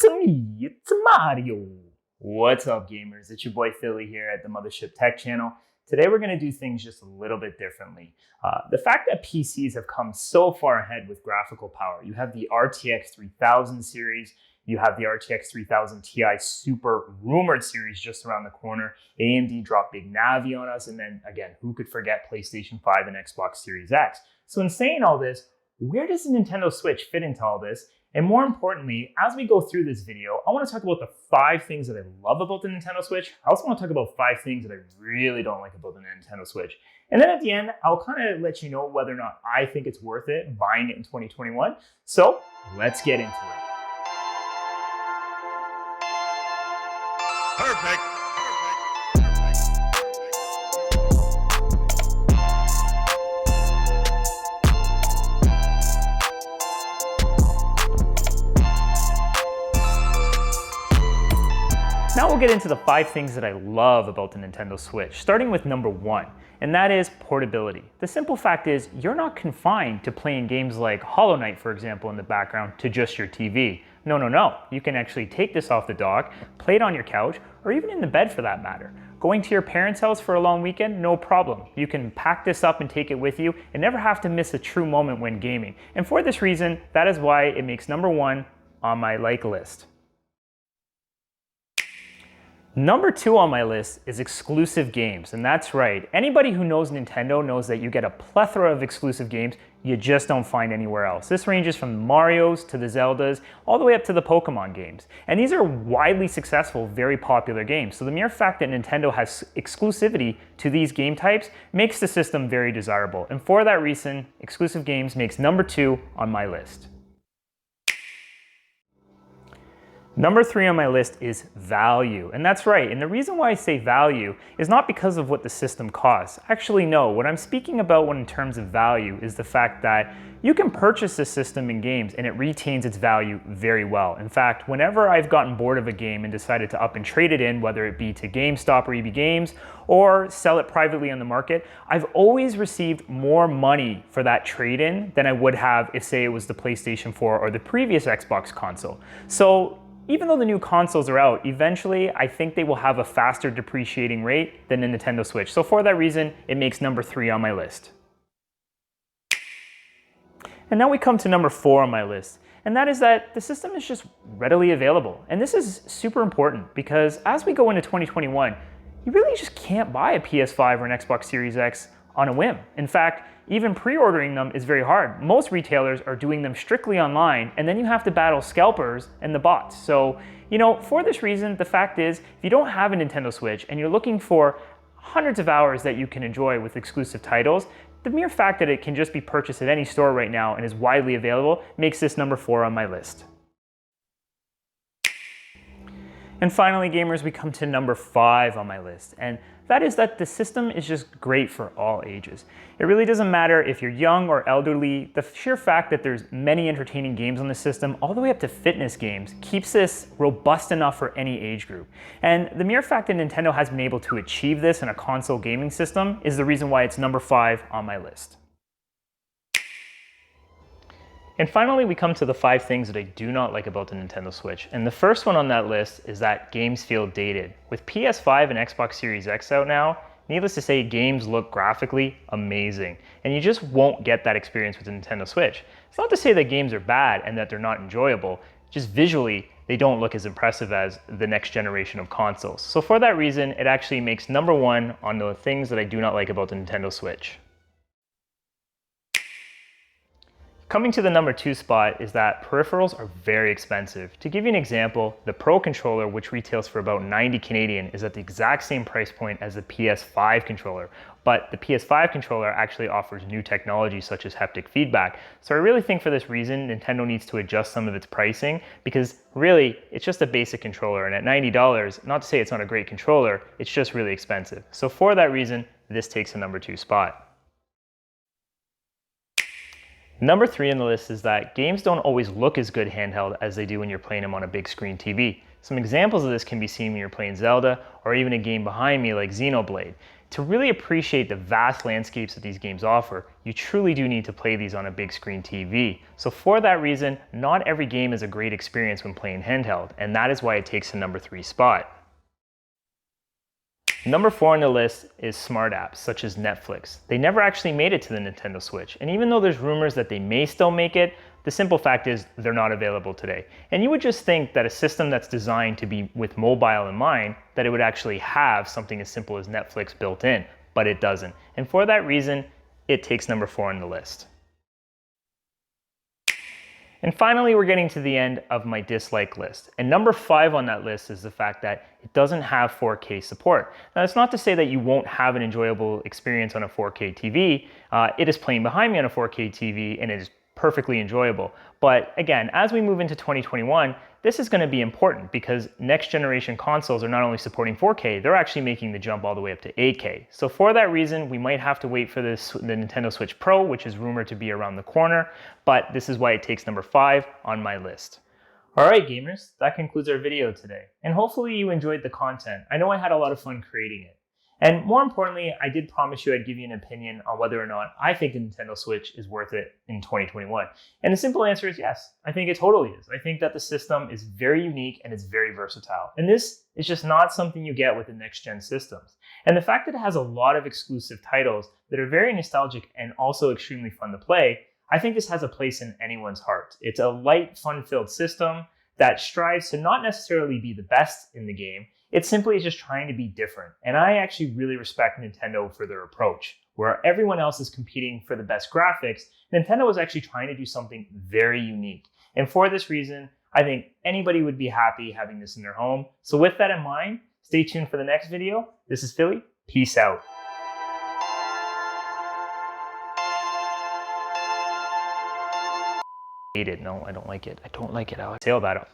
It's me, it's Mario. What's up, gamers? It's your boy Philly here at the Mothership Tech channel. Today we're going to do things just a little bit differently. The fact that PCs have come so far ahead with graphical power. You have the RTX 3000 series, you have the RTX 3000 Ti Super rumored series just around the corner. AMD dropped big Navi on us, and then again, who could forget PlayStation 5 and Xbox Series X? So in saying all this, where does the Nintendo Switch fit into all this? And more importantly, as we go through this video, I want to talk about the 5 things that I love about the Nintendo Switch. I also want to talk about 5 things that I really don't like about the Nintendo Switch. And then at the end, I'll kind of let you know whether or not I think it's worth it buying it in 2021. So let's get into it. Perfect. Now we'll get into the 5 things that I love about the Nintendo Switch, starting with number 1, and that is portability. The simple fact is you're not confined to playing games like Hollow Knight, for example, in the background to just your TV. No. You can actually take this off the dock, play it on your couch, or even in the bed for that matter. Going to your parents' house for a long weekend, no problem. You can pack this up and take it with you and never have to miss a true moment when gaming. And for this reason, that is why it makes number 1 on my like list. Number 2 on my list is exclusive games, and that's right. Anybody who knows Nintendo knows that you get a plethora of exclusive games you just don't find anywhere else. This ranges from the Marios to the Zeldas, all the way up to the Pokemon games. And these are widely successful, very popular games. So the mere fact that Nintendo has exclusivity to these game types makes the system very desirable. And for that reason, exclusive games makes number 2 on my list. Number 3 on my list is value, and that's right. And the reason why I say value is not because of what the system costs. Actually, no. What I'm speaking about when in terms of value is the fact that you can purchase this system in games and it retains its value very well. In fact, whenever I've gotten bored of a game and decided to up and trade it in, whether it be to GameStop or EB Games, or sell it privately on the market, I've always received more money for that trade-in than I would have if, say, it was the PlayStation 4 or the previous Xbox console. So even though the new consoles are out, eventually I think they will have a faster depreciating rate than the Nintendo Switch. So for that reason, it makes number 3 on my list. And now we come to number 4 on my list, and that is that the system is just readily available. And this is super important because as we go into 2021, you really just can't buy a PS5 or an Xbox Series X on a whim. In fact, even pre-ordering them is very hard. Most retailers are doing them strictly online, and then you have to battle scalpers and the bots. So, for this reason, the fact is, if you don't have a Nintendo Switch and you're looking for hundreds of hours that you can enjoy with exclusive titles, the mere fact that it can just be purchased at any store right now and is widely available makes this number 4 on my list. And finally, gamers, we come to number 5 on my list, and that is that the system is just great for all ages. It really doesn't matter if you're young or elderly. The sheer fact that there's many entertaining games on the system, all the way up to fitness games, keeps this robust enough for any age group. And the mere fact that Nintendo has been able to achieve this in a console gaming system is the reason why it's number 5 on my list. And finally, we come to the 5 things that I do not like about the Nintendo Switch. And the first one on that list is that games feel dated. With PS5 and Xbox Series X out now, needless to say, games look graphically amazing. And you just won't get that experience with the Nintendo Switch. It's not to say that games are bad and that they're not enjoyable, just visually, they don't look as impressive as the next generation of consoles. So for that reason, it actually makes number 1 on the things that I do not like about the Nintendo Switch. Coming to the number 2 spot is that peripherals are very expensive. To give you an example, the Pro controller, which retails for about 90 Canadian, is at the exact same price point as the PS5 controller. But the PS5 controller actually offers new technology such as haptic feedback. So I really think for this reason, Nintendo needs to adjust some of its pricing because really, it's just a basic controller. And at $90, not to say it's not a great controller, it's just really expensive. So for that reason, this takes the number 2 spot. Number 3 on the list is that games don't always look as good handheld as they do when you're playing them on a big screen TV. Some examples of this can be seen when you're playing Zelda or even a game behind me like Xenoblade. To really appreciate the vast landscapes that these games offer, you truly do need to play these on a big screen TV. So for that reason, not every game is a great experience when playing handheld, and that is why it takes the number 3 spot. Number 4 on the list is smart apps such as Netflix. They never actually made it to the Nintendo Switch, and even though there's rumors that they may still make it, the simple fact is they're not available today. And you would just think that a system that's designed to be with mobile in mind, that it would actually have something as simple as Netflix built in, but it doesn't. And for that reason, it takes number 4 on the list. And finally, we're getting to the end of my dislike list. And number 5 on that list is the fact that it doesn't have 4K support. Now, that's not to say that you won't have an enjoyable experience on a 4K TV. It is playing behind me on a 4K TV, and it is perfectly enjoyable. But again, as we move into 2021, this is going to be important because next generation consoles are not only supporting 4K, they're actually making the jump all the way up to 8K. So for that reason, we might have to wait for the Nintendo Switch Pro, which is rumored to be around the corner, but this is why it takes number 5 on my list. Alright gamers, that concludes our video today. And hopefully you enjoyed the content. I know I had a lot of fun creating it. And more importantly, I did promise you I'd give you an opinion on whether or not I think the Nintendo Switch is worth it in 2021. And the simple answer is yes. I think it totally is. I think that the system is very unique and it's very versatile. And this is just not something you get with the next-gen systems. And the fact that it has a lot of exclusive titles that are very nostalgic and also extremely fun to play, I think this has a place in anyone's heart. It's a light, fun-filled system that strives to not necessarily be the best in the game. It simply is just trying to be different. And I actually really respect Nintendo for their approach. Where everyone else is competing for the best graphics, Nintendo is actually trying to do something very unique. And for this reason, I think anybody would be happy having this in their home. So with that in mind, stay tuned for the next video. This is Philly. Peace out. Hate it. No, I don't like it. I don't like it, Alex. Say all that.